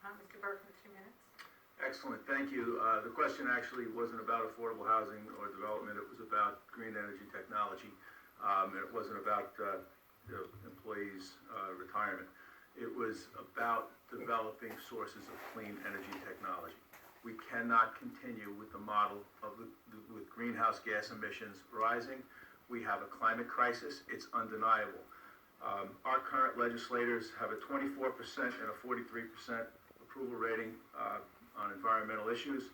Mr. Birkner, 2 minutes. Excellent, thank you. The question actually wasn't about affordable housing or development, it was about green energy technology. It wasn't about the employees' retirement. It was about developing sources of clean energy technology. We cannot continue with the model of with greenhouse gas emissions rising. We have a climate crisis, it's undeniable. Our current legislators have a 24% and a 43% approval rating on environmental issues.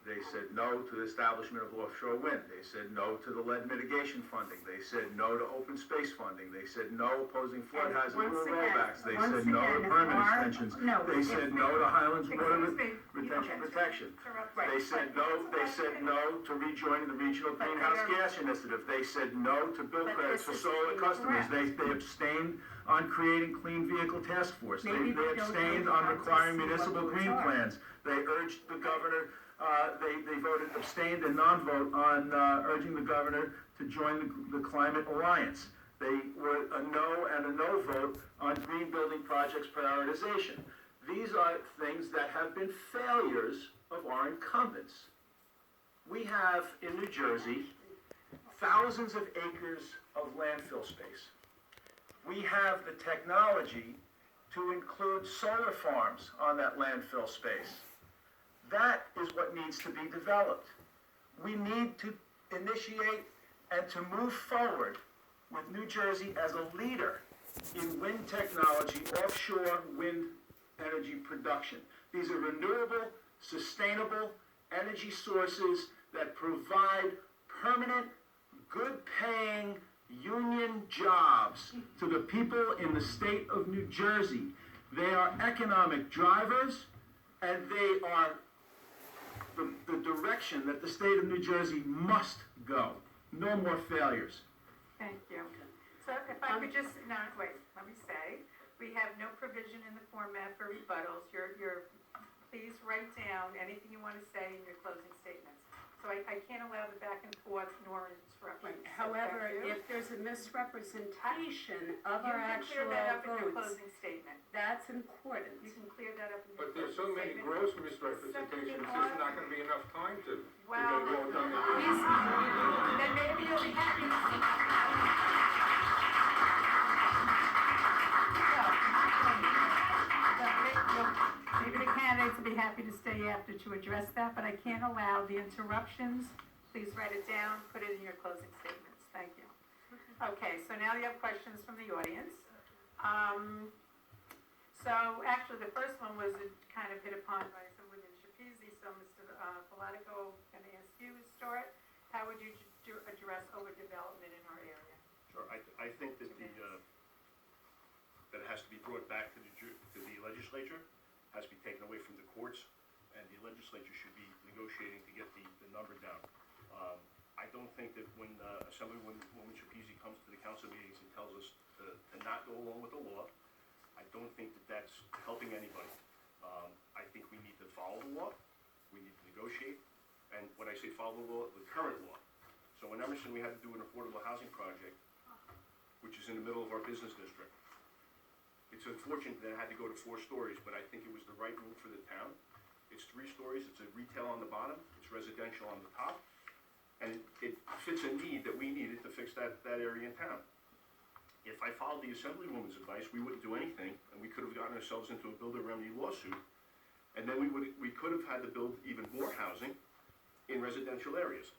They said no to the establishment of offshore wind. They said no to the lead mitigation funding. They said no to open space funding. They said no opposing flood hazard rollbacks. They said no to permit extensions. They said no to Highlands water retention protection. They said no to rejoining the regional greenhouse gas initiative. They said no to bill credits for solar customers. They abstained on creating clean vehicle task force. They abstained on requiring municipal green plans. They urged the governor, they voted abstained and non-vote on urging the governor to join the Climate Alliance. They were a no and a no vote on green building projects prioritization. These are things that have been failures of our incumbents. We have in New Jersey thousands of acres of landfill space. We have the technology to include solar farms on that landfill space. That is what needs to be developed. We need to initiate and to move forward with New Jersey as a leader in wind technology, offshore wind energy production. These are renewable, sustainable energy sources that provide permanent, good-paying union jobs to the people in the state of New Jersey. They are economic drivers, and they are the direction that the state of New Jersey must go. No more failures. Thank you. So if I could just, no, wait, let me say, we have no provision in the format for rebuttals. Please write down anything you want to say in your closing statements. So I can't allow the back and forth nor interruptions. However, if there's a misrepresentation of our You can clear actual that up in your votes, closing statement. that's important. You can clear that up in your But there's closing so many statement. gross misrepresentations, there's not gonna be enough time to. Well, then maybe you'll be happy to see. Maybe the candidates will be happy to stay after to address that, but I can't allow the interruptions. Please write it down, put it in your closing statements. Thank you. Okay, so now you have questions from the audience. So actually, the first one was kind of hit upon by someone in Schepisi. So Mr. Falatico, I'm going to ask you to start. How would you address overdevelopment in our area? Sure. I think that that it has to be brought back to the legislature, has to be taken away from the courts, and the legislature should be negotiating to get the number down. I don't think that when Assemblywoman Schepisi comes to the council meetings and tells us to not go along with the law, I don't think that that's helping anybody. I think we need to follow the law, we need to negotiate, and when I say follow the law, the current law. So in Emerson, we had to do an affordable housing project, which is in the middle of our business district. It's unfortunate that it had to go to 4 stories, but I think it was the right move for the town. It's 3 stories, it's a retail on the bottom, it's residential on the top, and it fits a need that we needed to fix that area in town. If I followed the Assemblywoman's advice, we wouldn't do anything, and we could have gotten ourselves into a builder remedy lawsuit, and then we could have had to build even more housing in residential areas.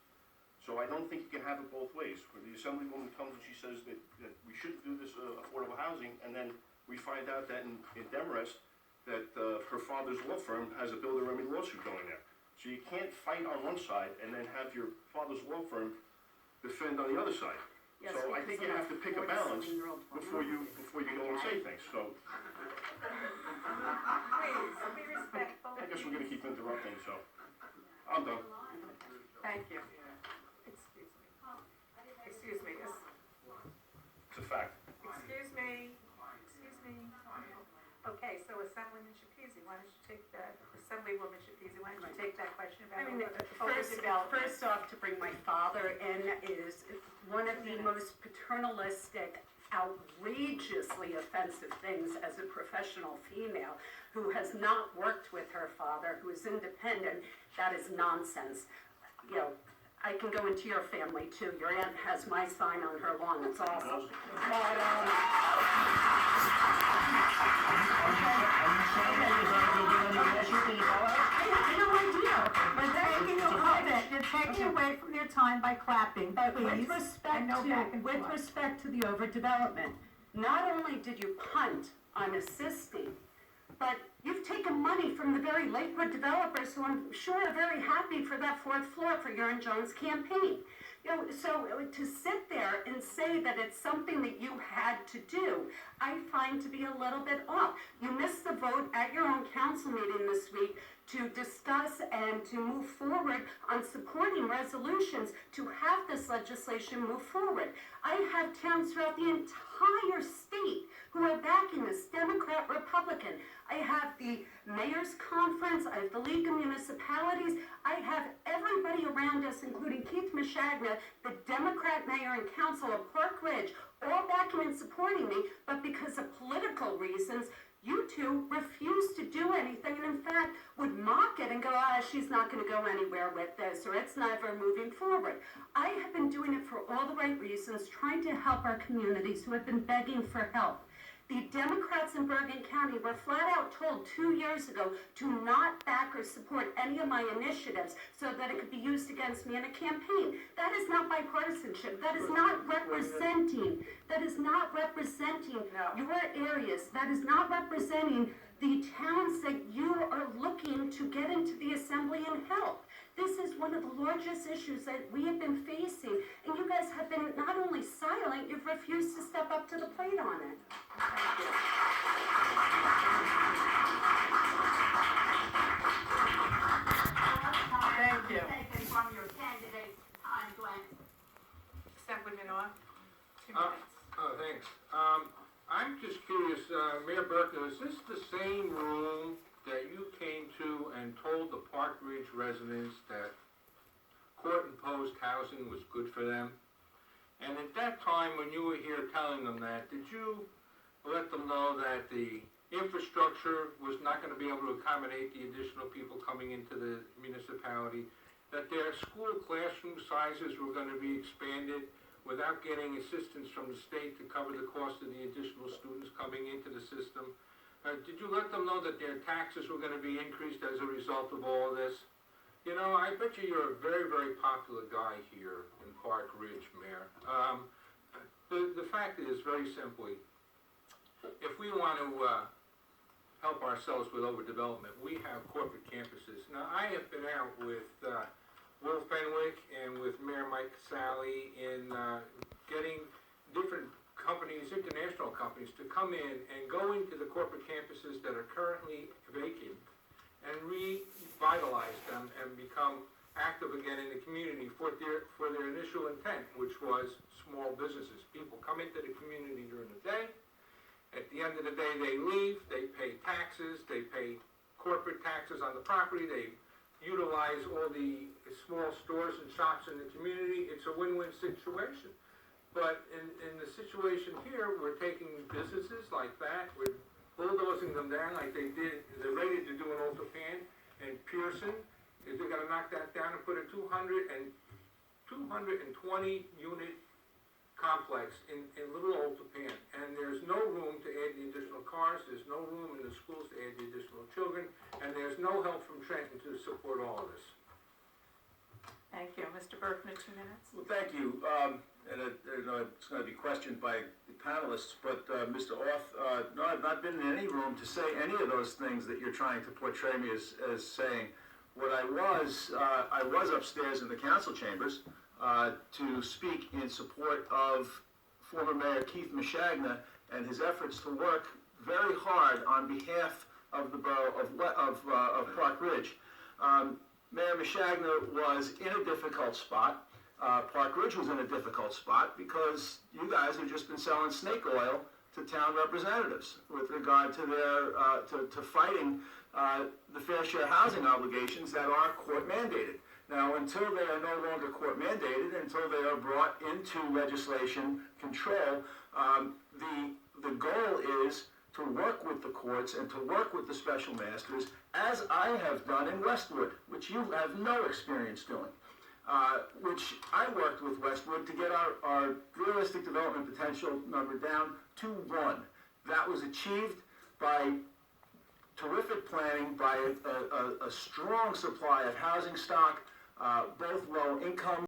So I don't think you can have it both ways, where the Assemblywoman comes and she says that we shouldn't do this affordable housing, and then we find out that in Demarest, that her father's law firm has a builder remedy lawsuit going there. So you can't fight on one side and then have your father's law firm defend on the other side. Yes, So I think you have to pick a balance before you go and say things, so. Please, be respectful. I guess we're gonna keep interrupting, so. I'm done. Thank you. Excuse me. Excuse me. It's a fact. Excuse me. Okay, so Assemblyman Schepisi, why don't you take that, Assemblywoman Schepisi, why don't you take that question about overdevelopment? First off, to bring my father in is one of the most paternalistic outrageously offensive things as a professional female who has not worked with her father, who is independent. That is nonsense. You know, I can go into your family too. Your aunt has my sign on her lawn. It's awesome. But, I have no idea. You're taking away from their time by clapping, But please. And no back and with forth. respect to the overdevelopment, not only did you punt on assisting, but you've taken money from the very Lakewood developers who I'm sure are very happy for that fourth floor for your and John's campaign. You know, so to sit there and say that it's something that you had to do, I find to be a little bit off. You missed the vote at your own council meeting this week to discuss and to move forward on supporting resolutions to have this legislation move forward. I have towns throughout the entire state who are backing this, Democrat, Republican. I have the Mayor's Conference, I have the League of Municipalities, I have everybody around us, including Keith Mishagna, the Democrat Mayor and Council of Park Ridge, all backing and supporting me, but because of political reasons, you two refuse to do anything, and in fact, would mock it and go, she's not gonna go anywhere with this, or it's never moving forward. I have been doing it for all the right reasons, trying to help our communities who have been begging for help. The Democrats in Bergen County were flat out told 2 years ago to not back or support any of my initiatives so that it could be used against me in a campaign. That is not bipartisanship. That is not representing. That is not representing your areas. That is not representing the towns that you are looking to get into the assembly and help. This is one of the largest issues that we have been facing, and you guys have been not only silent, you've refused to step up to the plate on it. Thank you. Thank you. Taken from your candidate's time, Glenn. Assemblyman Auth, 2 minutes. Thanks. I'm just curious, Mayor Birkner, is this the same room that you came to and told the Park Ridge residents that court-imposed housing was good for them? And at that time, when you were here telling them that, did you let them know that the infrastructure was not going to be able to accommodate the additional people coming into the municipality, that their school classroom sizes were going to be expanded without getting assistance from the state to cover the cost of the additional students coming into the system? Did you let them know that their taxes were going to be increased as a result of all of this? You know, I bet you're a very, very popular guy here in Park Ridge, Mayor. The fact is, very simply, if we want to help ourselves with overdevelopment, we have corporate campuses. Now, I have been out with Will Fenwick and with Mayor Mike Casale in getting different companies, international companies, to come in and go into the corporate campuses that are currently vacant and revitalize them and become active again in the community for their initial intent, which was small businesses. People come into the community during the day. At the end of the day, they leave. They pay taxes. They pay corporate taxes on the property. They utilize all the small stores and shops in the community. It's a win-win situation. But in the situation here, we're taking businesses like that, we're bulldozing them down like they're ready to do an Ultrapan and Pearson. They're gonna knock that down and put a 220 unit complex in Little Ultrapan. And there's no room to add the additional cars, there's no room in the schools to add the additional children, and there's no help from Trenton to support all of this. Thank you. Mr. Birkner, 2 minutes. Well, thank you. It's going to be questioned by the panelists, but Mr. Auth, no, I've not been in any room to say any of those things that you're trying to portray me as saying. What I was upstairs in the council chambers to speak in support of former Mayor Keith Mishagna and his efforts to work very hard on behalf of the borough of Park Ridge. Mayor Mishagna was in a difficult spot. Park Ridge was in a difficult spot because you guys have just been selling snake oil to town representatives with regard to their to fighting the fair share housing obligations that are court mandated. Now, until they are no longer court mandated, until they are brought into legislation control, the goal is to work with the courts and to work with the special masters, as I have done in Westwood, which you have no experience doing. Which I worked with Westwood to get our realistic development potential number down to 1. That was achieved by terrific planning, by a strong supply of housing stock, both low income